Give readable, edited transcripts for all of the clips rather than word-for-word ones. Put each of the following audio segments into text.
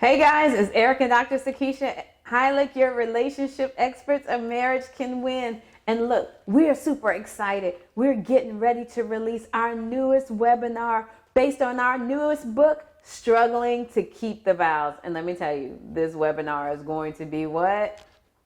Hey guys, it's Eric and Dr. Sakeisha. Highlight your relationship experts. A marriage can win. And look, we are super excited. We're getting ready to release our newest webinar based on our newest book, Struggling to Keep the Vows. And let me tell you, this webinar is going to be what?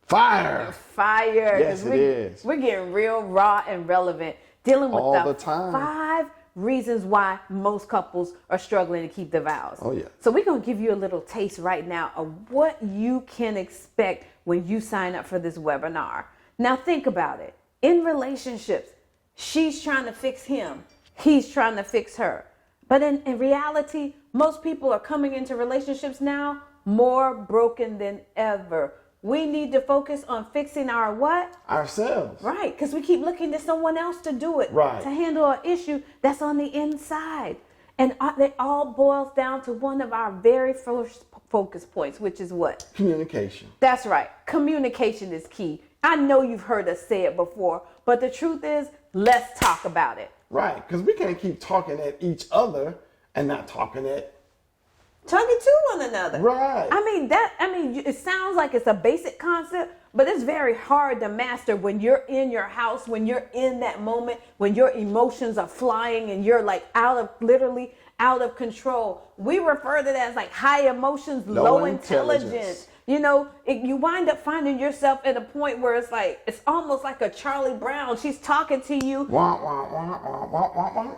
Fire. Fire. Yes, it is. We're getting real raw and relevant, dealing with all the time. 5 reasons why most couples are struggling to keep the vows. Oh, yeah. So we're going to give you a little taste right now of what you can expect when you sign up for this webinar. Now think about it. In relationships, she's trying to fix him. He's trying to fix her. But in reality, most people are coming into relationships now more broken than ever. We need to focus on fixing our what? Ourselves. Right, because we keep looking to someone else to do it, right, to handle an issue that's on the inside. And it all boils down to one of our very first focus points, which is what? Communication. That's right. Communication is key. I know you've heard us say it before, but the truth is, let's talk about it. Right, because we can't keep talking at each other and not talking to one another. Right. It sounds like it's a basic concept, but it's very hard to master when you're in your house, when you're in that moment, when your emotions are flying and you're like literally out of control. We refer to that as like high emotions, low intelligence. You know, you wind up finding yourself at a point where it's like, it's almost like a Charlie Brown. She's talking to you.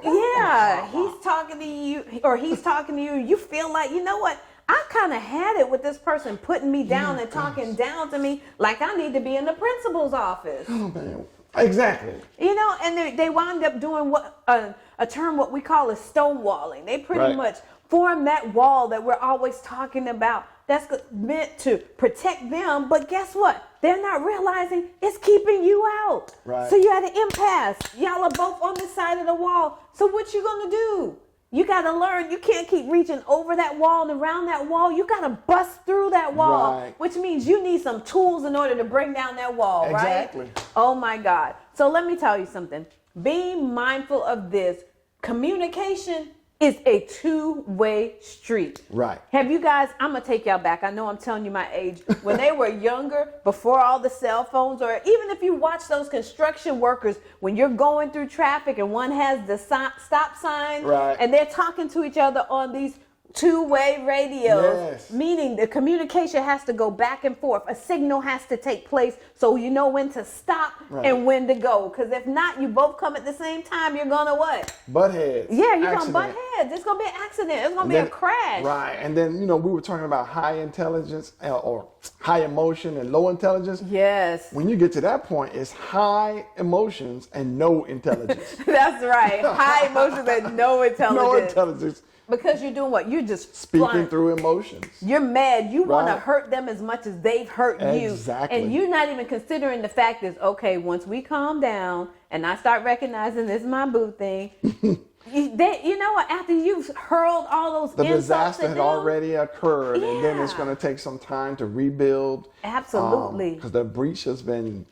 Yeah, he's talking to you, or he's talking to you. You feel like, you know what? I kind of had it with this person putting me down and talking down to me like I need to be in the principal's office. Oh, man. Exactly. You know, and they wind up doing what a term what we call is stonewalling. They pretty much form that wall that we're always talking about. That's meant to protect them, but guess what? They're not realizing it's keeping you out. Right. So you're at an impasse. Y'all are both on the side of the wall. So what you gonna do? You gotta learn. You can't keep reaching over that wall and around that wall. You gotta bust through that wall, which means you need some tools in order to bring down that wall, exactly. Right? Oh my God. So let me tell you something. Being mindful of this, communication is a two-way street. Right. Have you guys, I'm going to take y'all back. I know I'm telling you my age. When they were younger, before all the cell phones, or even if you watch those construction workers, when you're going through traffic and one has the stop sign, and they're talking to each other on these two-way radios, meaning the communication has to go back and forth. A signal has to take place so you know when to stop and when to go. Because if not, you both come at the same time, you're going to what? Butt heads. Yeah, you're going to butt heads. It's going to be an accident. It's going to be a crash. Right. And then, we were talking about high intelligence or high emotion and low intelligence. Yes. When you get to that point, it's high emotions and no intelligence. That's right. High emotions and no intelligence. No intelligence. Because you're doing what? You're just speaking through emotions. You're mad. You want to hurt them as much as they've hurt you. Exactly. And you're not even considering the fact is, okay, once we calm down and I start recognizing this is my boo thing, you know what? After you've hurled all those the insults disaster had already occurred, and then it's going to take some time to rebuild. Absolutely. Because the breach has been,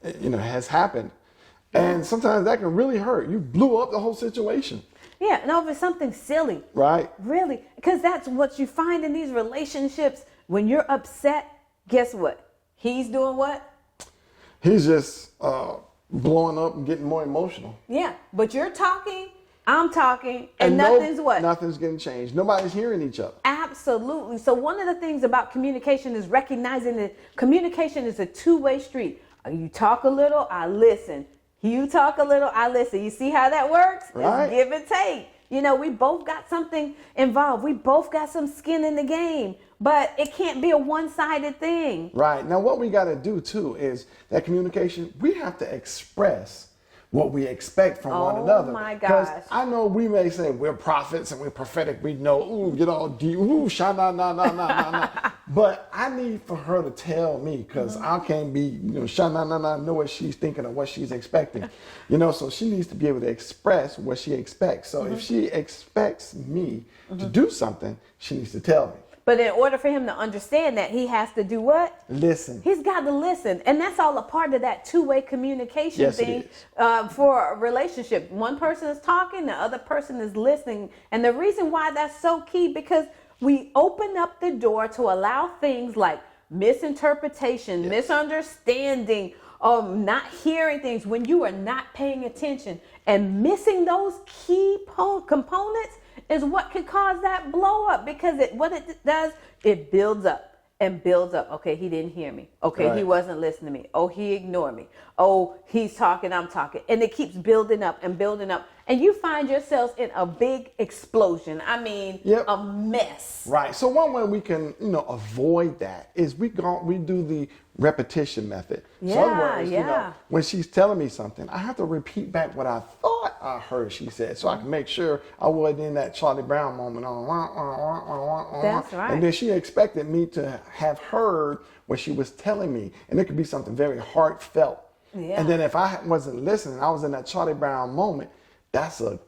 has happened. And sometimes that can really hurt. You blew up the whole situation. Yeah, and over something silly. Right. Really. Because that's what you find in these relationships. When you're upset, guess what? He's doing what? He's just blowing up and getting more emotional. Yeah, but you're talking, I'm talking, and nothing's what? Nothing's getting changed. Nobody's hearing each other. Absolutely. So one of the things about communication is recognizing that communication is a two-way street. You talk a little, I listen. You talk a little, I listen. You see how that works? Right. It's give and take. We both got something involved. We both got some skin in the game, but it can't be a one-sided thing. Right. Now, what we got to do, too, is that communication, we have to express what we expect from one another. Oh, my gosh. Because I know we may say we're prophets and we're prophetic. We know, get all deep, sha-na-na-na-na-na-na. But I need for her to tell me, because I can't be, sha-na-na-na, know what she's thinking or what she's expecting. So she needs to be able to express what she expects. So if she expects me to do something, she needs to tell me. But in order for him to understand that, he has to do what? Listen. He's got to listen. And that's all a part of that two-way communication thing for a relationship. One person is talking, the other person is listening. And the reason why that's so key, because we open up the door to allow things like misinterpretation, misunderstanding, not hearing things when you are not paying attention, and missing those key components is what could cause that blow up, because what it does, it builds up and builds up. Okay, he didn't hear me. Okay, he wasn't listening to me. Oh, he ignored me. Oh, he's talking, I'm talking. And it keeps building up and building up. And you find yourselves in a big explosion. I mean, a mess. Right. So one way we can, avoid that is we do the repetition method. Yeah, so in other words, when she's telling me something, I have to repeat back what I thought I heard she said, so I can make sure I wasn't in that Charlie Brown moment on. That's right. And then she expected me to have heard what she was telling me, and it could be something very heartfelt. Yeah. And then if I wasn't listening, I was in that Charlie Brown moment. That's a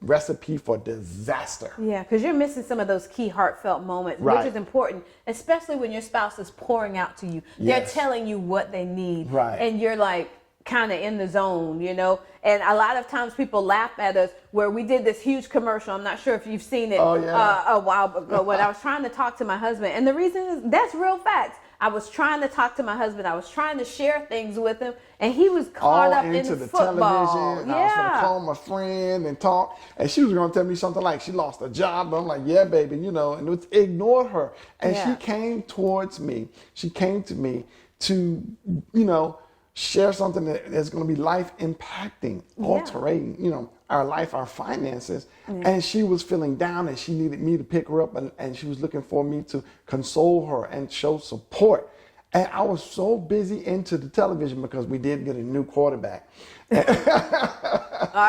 recipe for disaster. Yeah, because you're missing some of those key heartfelt moments, Right. which is important, especially when your spouse is pouring out to you. They're telling you what they need. Right. And you're like kind of in the zone, And a lot of times people laugh at us where we did this huge commercial. I'm not sure if you've seen it a while ago when I was trying to talk to my husband. And the reason is that's real facts. I was trying to talk to my husband. I was trying to share things with him, and he was caught up in the football. television. I was going to call my friend and talk, and she was going to tell me something like she lost a job. But I'm like, yeah, baby, and it ignored her. And she came towards me. She came to me to, share something that's going to be life impacting, altering, our life, our finances. And she was feeling down, and she needed me to pick her up, and she was looking for me to console her and show support. And I was so busy into the television because we did get a new quarterback. All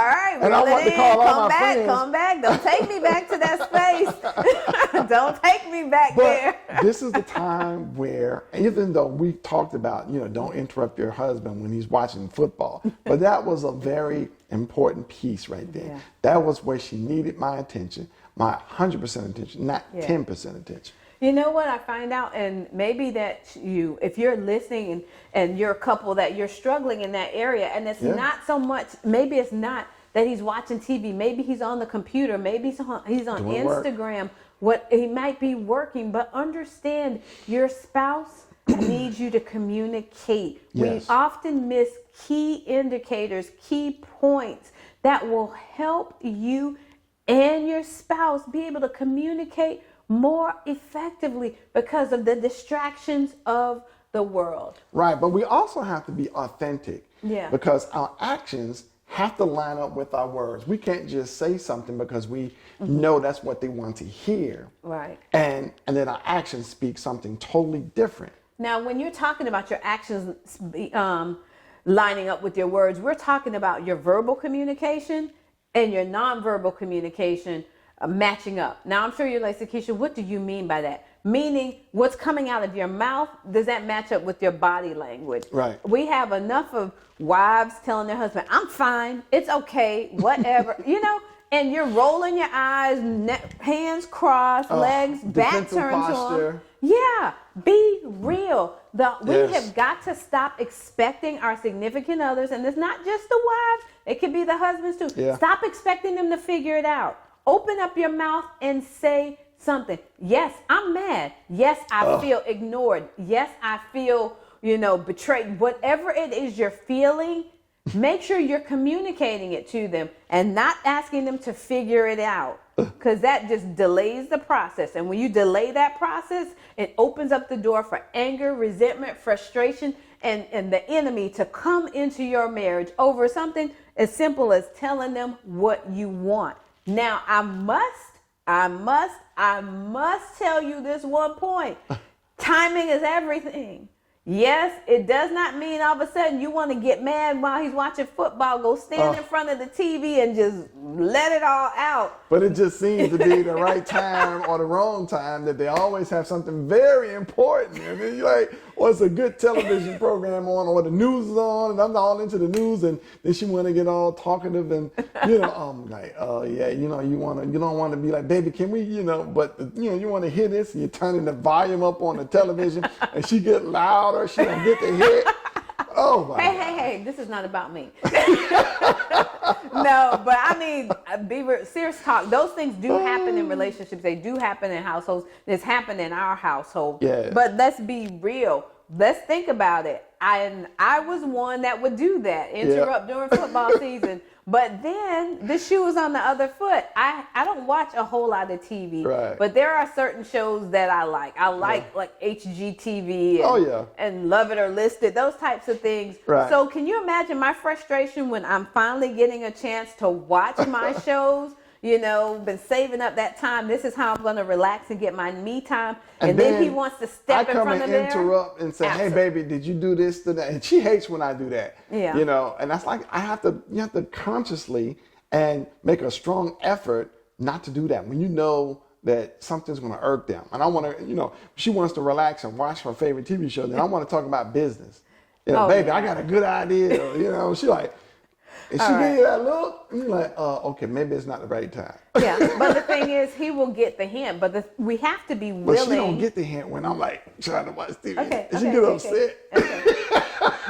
right, and I want to call all my friends. Come back. Don't take me back to that space. Don't take me back there. This is the time where, even though we talked about, don't interrupt your husband when he's watching football, but that was a very important piece right there. Yeah. That was where she needed my attention, my 100% attention, not 10% attention. You know what I find out, and maybe that if you're listening and you're a couple that you're struggling in that area, and it's not so much, maybe it's not that he's watching TV, maybe he's on the computer, maybe he's on Instagram, he might be working, but understand your spouse needs you to communicate. Yes. We often miss key indicators, key points that will help you and your spouse be able to communicate more effectively because of the distractions of the world. Right, but we also have to be authentic. Yeah. Because our actions have to line up with our words. We can't just say something because we know that's what they want to hear. Right. And then our actions speak something totally different. Now, when you're talking about your actions lining up with your words, we're talking about your verbal communication and your nonverbal communication matching up. Now, I'm sure you're like, Sakeisha, what do you mean by that? Meaning, what's coming out of your mouth, does that match up with your body language? Right. We have enough of wives telling their husband, I'm fine, it's okay, whatever, and you're rolling your eyes, hands crossed, legs, back turned to them. Yeah, be real. We have got to stop expecting our significant others, and it's not just the wives, it could be the husbands too. Yeah. Stop expecting them to figure it out. Open up your mouth and say something. Yes, I'm mad. Yes, I feel ignored. Yes, I feel, betrayed. Whatever it is you're feeling, make sure you're communicating it to them and not asking them to figure it out, because that just delays the process. And when you delay that process, it opens up the door for anger, resentment, frustration, and the enemy to come into your marriage over something as simple as telling them what you want. Now, I must tell you this one point. Timing is everything. Yes, it does not mean all of a sudden you want to get mad while he's watching football, go stand in front of the TV and just let it all out. But it just seems to be the right time or the wrong time, that they always have something very important. And then you're like, well, it's a good television program on, or the news is on, and I'm all into the news, and then she want to get all talkative, and I'm like, oh yeah, you don't want to be like, baby, can we, but you want to hear this, and you're turning the volume up on the television, and she get louder, she don't get to hear it. Oh my God. Hey, this is not about me. No, but I mean, serious talk. Those things do happen in relationships. They do happen in households. It's happened in our household. Yes. But let's be real. Let's think about it. I was one that would do that, interrupt during football season. But then the shoe is on the other foot. I don't watch a whole lot of TV, right. but there are certain shows that I like. I like HGTV and Love It or List It, those types of things. Right. So can you imagine my frustration when I'm finally getting a chance to watch my shows? You know, been saving up that time. This is how I'm going to relax and get my me time. And then he wants to step in front of there. I come and interrupt and say, hey, baby, did you do this today? And she hates when I do that. Yeah. You know, and that's like, you have to consciously and make a strong effort not to do that when you know that something's going to irk them. And I want to, you know, she wants to relax and watch her favorite TV show. Then I want to talk about business. You know, baby, I got a good idea. You know, she like, and she gave you that look, and you're like, okay, maybe it's not the right time. Yeah, but the thing is, he will get the hint. But we have to be willing. But she don't get the hint when I'm like trying to watch TV. Okay, and she get upset. Okay.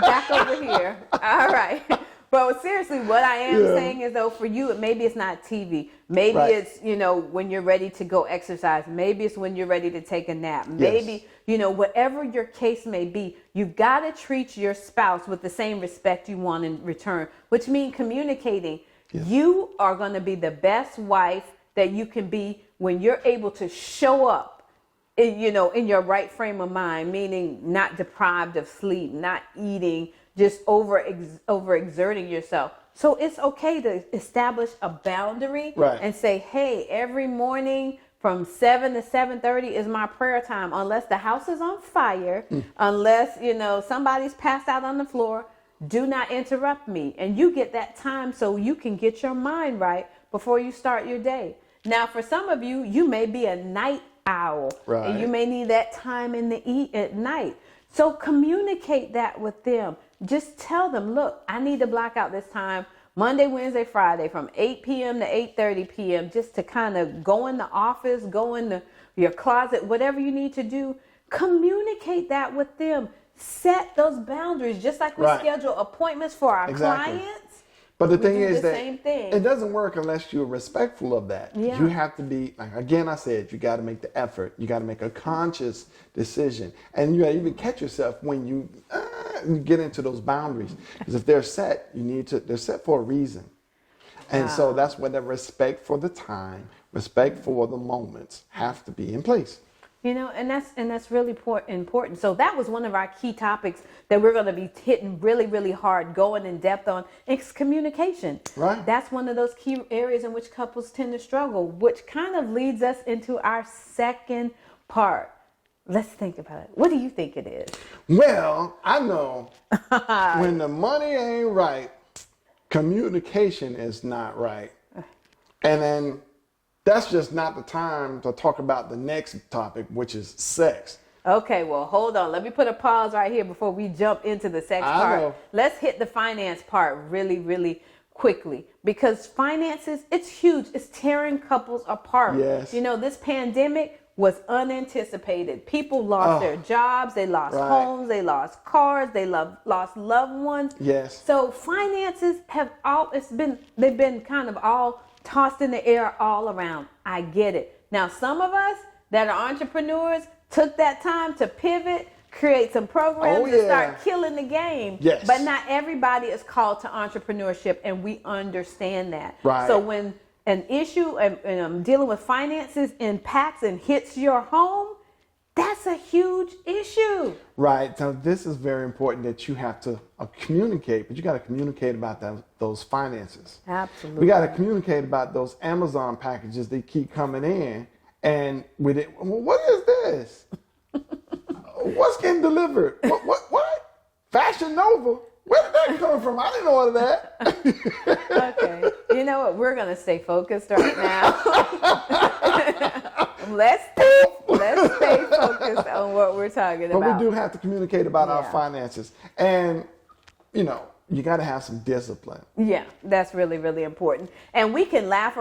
Back over here. All right. But seriously, what I am saying is, though, for you, maybe it's not TV. Maybe it's, you know, when you're ready to go exercise. Maybe it's when you're ready to take a nap. Maybe, you know, whatever your case may be, you've got to treat your spouse with the same respect you want in return, which means communicating. Yes. You are going to be the best wife that you can be when you're able to show up, you know, in your right frame of mind, meaning not deprived of sleep, not eating, just overexerting yourself. So it's okay to establish a boundary and say, hey, every morning from 7 to 7:30 is my prayer time, unless the house is on fire, unless, you know, somebody's passed out on the floor. Do not interrupt me. And you get that time so you can get your mind right before you start your day. Now, for some of you, you may be a night owl, and you may need that time at night. So communicate that with them. Just tell them, look, I need to block out this time Monday, Wednesday, Friday from 8 p.m. to 8:30 p.m. just to kind of go in the office, go in your closet, whatever you need to do. Communicate that with them. Set those boundaries, just like we schedule appointments for our clients. But the thing is that same thing. It doesn't work unless you're respectful of that. Yeah. You have to be, like, again, I said, you got to make the effort. You got to make a conscious decision. And you got to even catch yourself when you get into those boundaries. Because if they're set, they're set for a reason. And so that's where the respect for the time, respect for the moments have to be in place. You know, and that's really important. So that was one of our key topics that we're going to be hitting really, really hard, going in depth on. It's communication. Right. That's one of those key areas in which couples tend to struggle, which kind of leads us into our second part. Let's think about it. What do you think it is? Well, I know when the money ain't right, communication is not right. And then that's just not the time to talk about the next topic, which is sex. Okay, well, hold on. Let me put a pause right here before we jump into the sex part. Know. Let's hit the finance part really, really quickly, because finances, it's huge. It's tearing couples apart. Yes. You know, this pandemic was unanticipated. People lost their jobs. They lost homes. They lost cars. They lost loved ones. Yes. So finances they've been kind of all tossed in the air all around. I get it. Now, some of us that are entrepreneurs took that time to pivot, create some programs, and start killing the game. Yes. But not everybody is called to entrepreneurship, and we understand that. Right. So when an issue and dealing with finances impacts and hits your home, that's a huge issue. Right. So this is very important that you have to communicate, but you got to communicate about those finances. Absolutely. We got to communicate about those Amazon packages that keep coming in. And with it, well, what is this? What's getting delivered? What? Fashion Nova? Where did that come from? I didn't order that. Okay. You know what? We're going to stay focused right now. Let's stay focused on what we're talking about. But we do have to communicate about our finances. And, you know, you got to have some discipline. Yeah, that's really, really important. And we can laugh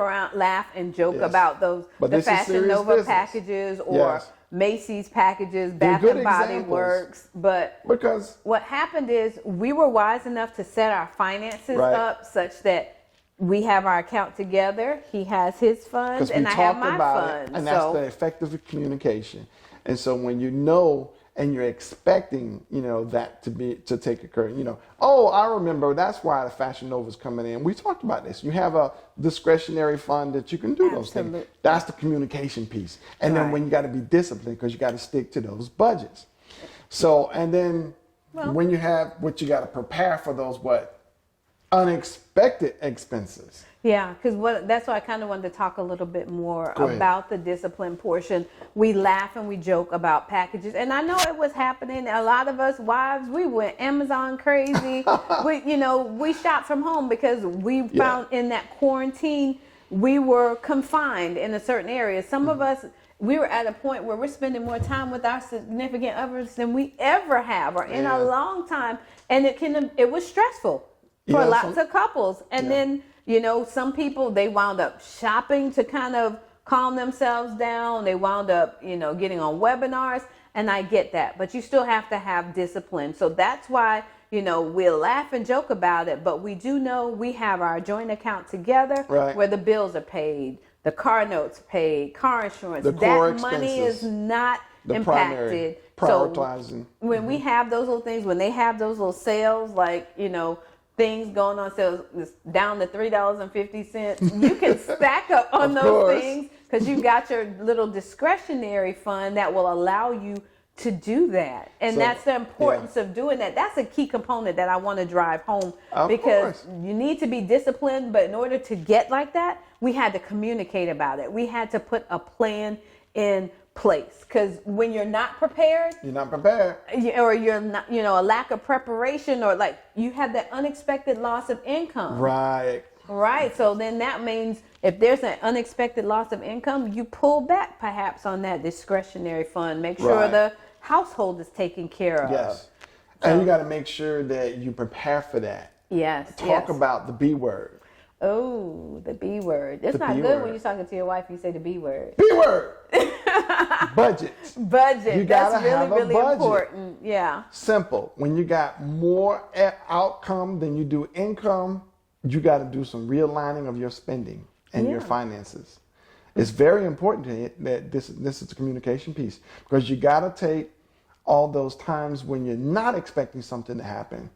and joke about the Fashion Nova packages or Macy's packages, Bath and Body Works. But because what happened is we were wise enough to set our finances up such that we have our account together. He has his funds, Because we and I have talked my about funds. it, and that's the effective communication. And so when you know and you're expecting, that to take occur, oh, I remember that's why the Fashion Nova's coming in. We talked about this. You have a discretionary fund that you can do those things. That's the communication piece. And then when you got to be disciplined because you got to stick to those budgets. So, and then when you have what you got to prepare for those unexpected expenses. Yeah, because that's why I kind of wanted to talk a little bit more about the discipline portion. We laugh and we joke about packages, and I know it was happening. A lot of us wives, we went Amazon crazy. we shopped from home because we found in that quarantine we were confined in a certain area. Some of us, we were at a point where we're spending more time with our significant others than we ever have or in a long time, and it was stressful for lots of couples. And then some people, they wound up shopping to kind of calm themselves down. They wound up, getting on webinars, and I get that, but you still have to have discipline. So that's why, we'll laugh and joke about it, but we do know we have our joint account together where the bills are paid, the car notes paid, car insurance, that money is not impacted. Prioritizing. So when we have those little things, when they have those little sales, like, things going on sales down to $3.50, you can stack up on those things because you got your little discretionary fund that will allow you to do that. And that's the importance of doing that. That's a key component that I want to drive home because you need to be disciplined, but in order to get like that, we had to communicate about it. We had to put a plan in place, because when you're not prepared, or you're not, a lack of preparation, or like you have that unexpected loss of income. Right. So then that means if there's an unexpected loss of income, you pull back perhaps on that discretionary fund. Make sure the household is taken care of. Yes. And you got to make sure that you prepare for that. Yes. Talk about the B word. Oh, the B word. It's not good when you're talking to your wife, you say the B word. B word. Budget. You gotta have a budget. Important. Yeah. Simple. When you got more outcome than you do income, you got to do some realigning of your spending and your finances. It's very important to you that this is the communication piece, because you got to take all those times when you're not expecting something to happen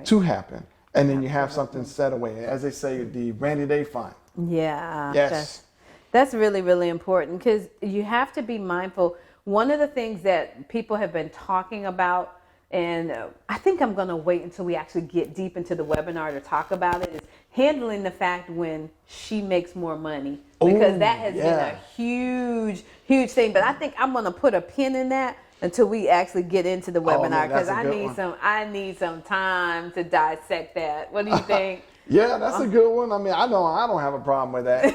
to happen. And then you have something set away. As they say, the rainy day fund. Yeah. Yes. That's really, really important, because you have to be mindful. One of the things that people have been talking about, and I think I'm going to wait until we actually get deep into the webinar to talk about it, is handling the fact when she makes more money. Because that has been a huge, huge thing. But I think I'm going to put a pin in that until we actually get into the webinar, because I need some time to dissect that. What do you think? Yeah, that's a good one. I mean, I don't have a problem with that.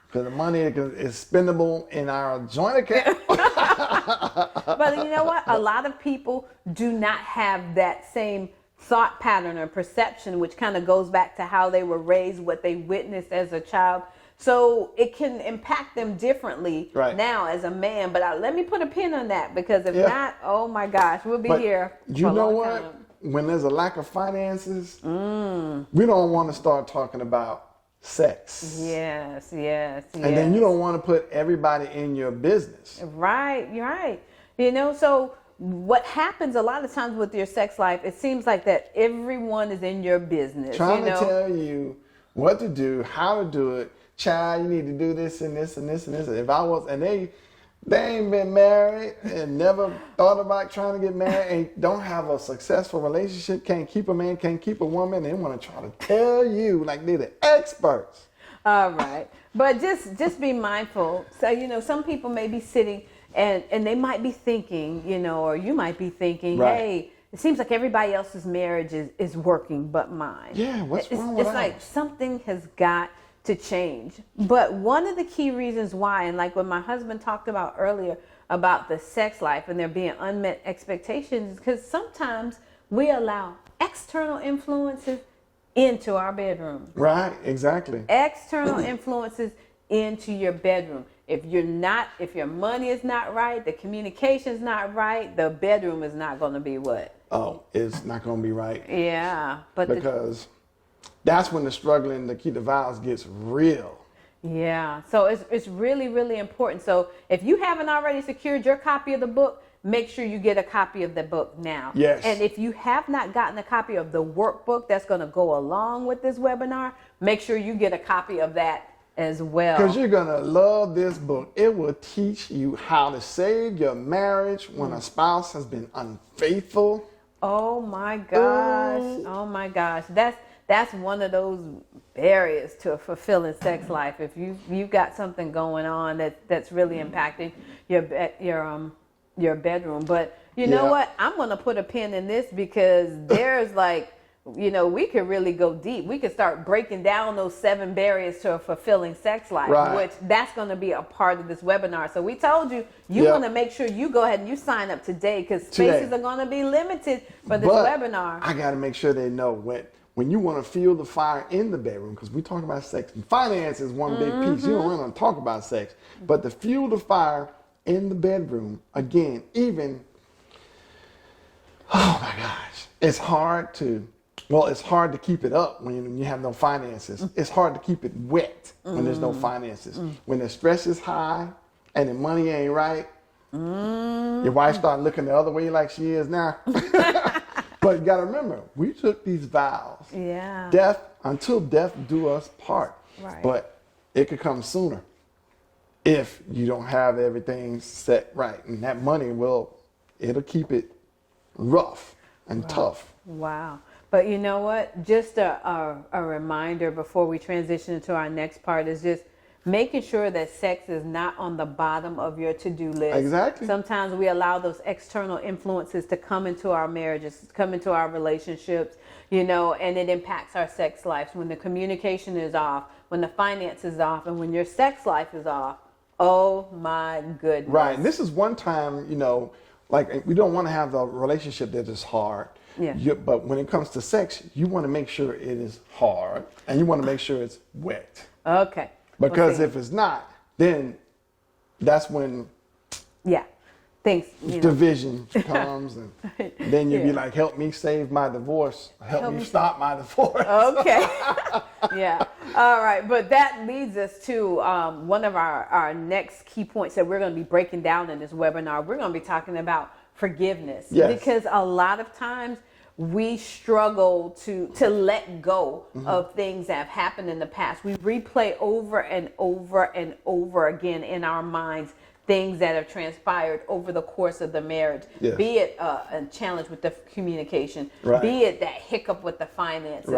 Because the money is spendable in our joint account. But you know what? A lot of people do not have that same thought pattern or perception, which kind of goes back to how they were raised, what they witnessed as a child. So it can impact them differently now as a man. But let me put a pin on that, because if not, oh my gosh, we'll be here for a long time. When there's a lack of finances, we don't want to start talking about sex. Yes. And then you don't want to put everybody in your business. Right, you're right. So what happens a lot of times with your sex life, it seems like that everyone is in your business. Trying to tell you what to do, how to do it. Child, you need to do this and this and this and this. If I was, and they ain't been married and never thought about trying to get married and don't have a successful relationship, can't keep a man, can't keep a woman, they want to try to tell you like they're the experts. All right. But just be mindful. So, some people may be sitting and they might be thinking, or you might be thinking, hey, it seems like everybody else's marriage is working but mine. Yeah, what's wrong with It's like something has got to change. But one of the key reasons why, and like what my husband talked about earlier about the sex life and there being unmet expectations, because sometimes we allow external influences into our bedroom. Right, exactly. External influences into your bedroom. If your money is not right, the communication is not right, the bedroom is not going to be what? Oh, it's not going to be right. Yeah, because that's when the struggling to keep the vows gets real. Yeah. So it's really, really important. So if you haven't already secured your copy of the book, make sure you get a copy of the book now. Yes. And if you have not gotten a copy of the workbook that's going to go along with this webinar, make sure you get a copy of that as well. Because you're going to love this book. It will teach you how to save your marriage when a spouse has been unfaithful. Oh my gosh. Oh my gosh. That's one of those barriers to a fulfilling sex life. If you've got something going on that's really impacting your bedroom. But you know what? I'm going to put a pin in this because there's we could really go deep. We could start breaking down those 7 barriers to a fulfilling sex life, which that's going to be a part of this webinar. So we told you want to make sure you go ahead and you sign up today because spaces are going to be limited for this webinar. I got to make sure they know when you want to fuel the fire in the bedroom, because we talk about sex and finance is one big piece. You don't want to talk about sex, but to fuel the fire in the bedroom, again, oh my gosh, it's hard to keep it up when you have no finances. It's hard to keep it wet when there's no finances. When the stress is high and the money ain't right, your wife start looking the other way like she is now. But you got to remember, we took these vows. Yeah. Until death do us part. Right. But it could come sooner if you don't have everything set right. And that money it'll keep it rough and tough. Wow. But you know what? Just a reminder before we transition into our next part is just making sure that sex is not on the bottom of your to-do list. Exactly. Sometimes we allow those external influences to come into our marriages, come into our relationships, and it impacts our sex lives. When the communication is off, when the finance is off, and when your sex life is off, oh my goodness. Right. And this is one time, we don't want to have a relationship that is hard. Yeah. But when it comes to sex, you want to make sure it is hard and you want to make sure it's wet. Okay. Because if it's not, then that's when things division comes, and then you'd be like, help me save my divorce. Help me stop my divorce. Okay. Yeah. All right. But that leads us to one of our next key points that we're going to be breaking down in this webinar. We're going to be talking about forgiveness. Yes. Because a lot of times we struggle to let go of things that have happened in the past. We replay over and over and over again in our minds things that have transpired over the course of the marriage. Yes. Be it a challenge with the communication, be it that hiccup with the finances,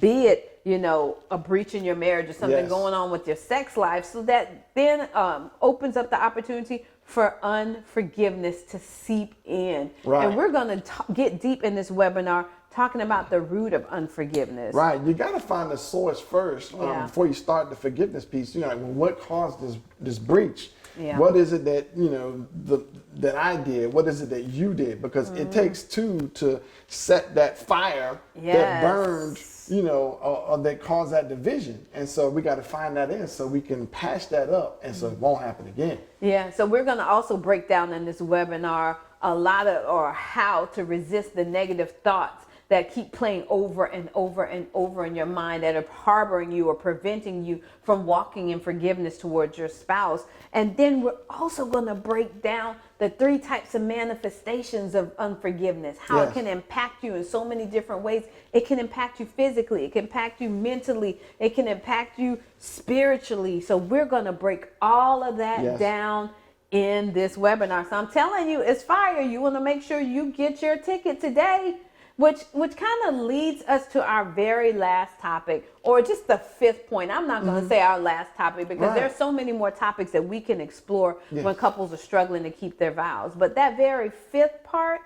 be it, a breach in your marriage or something going on with your sex life. So that then opens up the opportunity for unforgiveness to seep in. Right. And we're going to get deep in this webinar talking about the root of unforgiveness. Right. You got to find the source first before you start the forgiveness piece. What caused this breach? Yeah. What is it that, that I did? What is it that you did? Because it takes two to set that fire that burned, or that caused that division. And so we got to find that so we can patch that up and so it won't happen again. Yeah. So we're going to also break down in this webinar how to resist the negative thoughts that keep playing over and over and over in your mind, that are harboring you or preventing you from walking in forgiveness towards your spouse. And then we're also going to break down the 3 types of manifestations of unforgiveness, how it can impact you in so many different ways. It can impact you physically, it can impact you mentally, it can impact you spiritually. So we're going to break all of that down in this webinar. So I'm telling you, it's fire. You want to make sure you get your ticket today. Which kind of leads us to our very last topic, or just the 5th point. I'm not going to say our last topic because there's so many more topics that we can explore when couples are struggling to keep their vows. But that very 5th part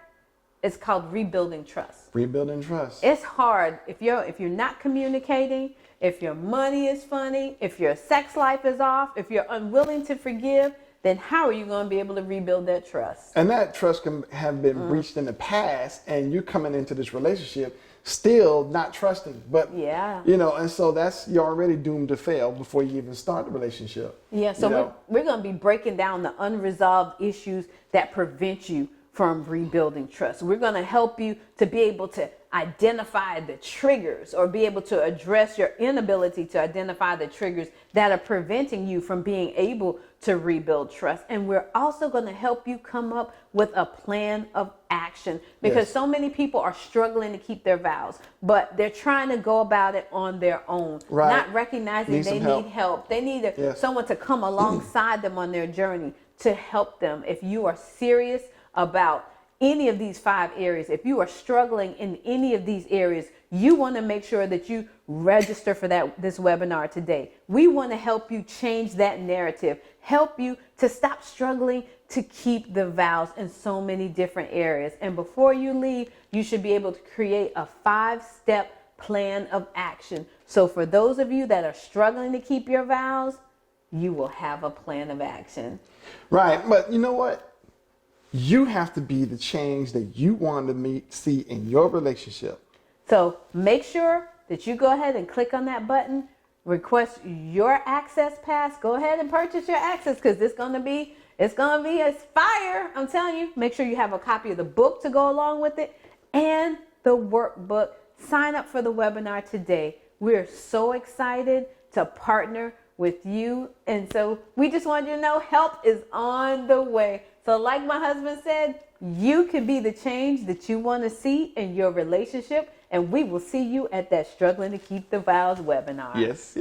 is called rebuilding trust. Rebuilding trust. It's hard if you're not communicating, if your money is funny, if your sex life is off, if you're unwilling to forgive. Then how are you going to be able to rebuild that trust? And that trust can have been breached in the past, and you're coming into this relationship still not trusting. But, and so you're already doomed to fail before you even start the relationship. Yeah, so we're going to be breaking down the unresolved issues that prevent you from rebuilding trust. We're going to help you to be able to identify the triggers or be able to address your inability to identify the triggers that are preventing you from being able to rebuild trust. And we're also going to help you come up with a plan of action, because so many people are struggling to keep their vows, but they're trying to go about it on their own, not recognizing they need help. They need someone to come alongside them on their journey to help them. If you are serious about any of these 5 areas, if you are struggling in any of these areas, you want to make sure that you register for this webinar today. We want to help you change that narrative, help you to stop struggling to keep the vows in so many different areas. And before you leave, you should be able to create a 5-step plan of action. So for those of you that are struggling to keep your vows, you will have a plan of action. Right. But you know what? You have to be the change that you want to see in your relationship. So make sure that you go ahead and click on that button, request your access pass. Go ahead and purchase your access, because it's going to be a fire. I'm telling you. Make sure you have a copy of the book to go along with it and the workbook. Sign up for the webinar today. We're so excited to partner with you. And so we just want you to know help is on the way. So like my husband said, you can be the change that you want to see in your relationship. And we will see you at that Struggling to Keep the Vows webinar. Yes.